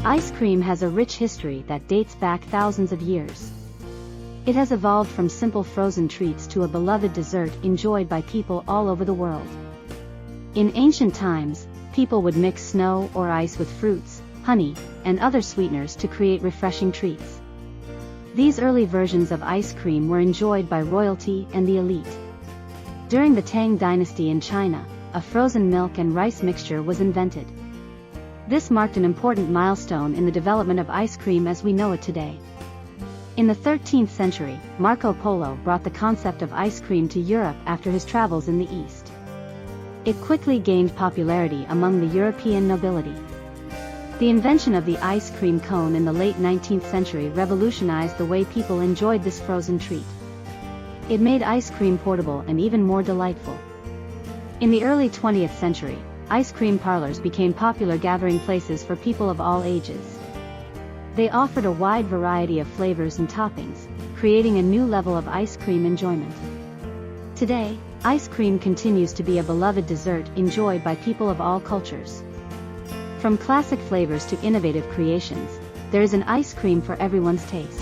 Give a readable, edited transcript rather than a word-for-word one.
Ice cream has a rich history that dates back thousands of years. It has evolved from simple frozen treats to a beloved dessert enjoyed by people all over the world. In ancient times, people would mix snow or ice with fruits, honey, and other sweeteners to create refreshing treats. These early versions of ice cream were enjoyed by royalty and the elite. During the Tang dynasty in China, a frozen milk and rice mixture was invented. This marked an important milestone in the development of ice cream as we know it today. In the 13th century, Marco Polo brought the concept of ice cream to Europe after his travels in the East. It quickly gained popularity among the European nobility. The invention of the ice cream cone in the late 19th century revolutionized the way people enjoyed this frozen treat. It made ice cream portable and even more delightful. In the early 20th century, ice cream parlors became popular gathering places for people of all ages. They offered a wide variety of flavors and toppings, creating a new level of ice cream enjoyment. Today, ice cream continues to be a beloved dessert enjoyed by people of all cultures. From classic flavors to innovative creations, there is an ice cream for everyone's taste.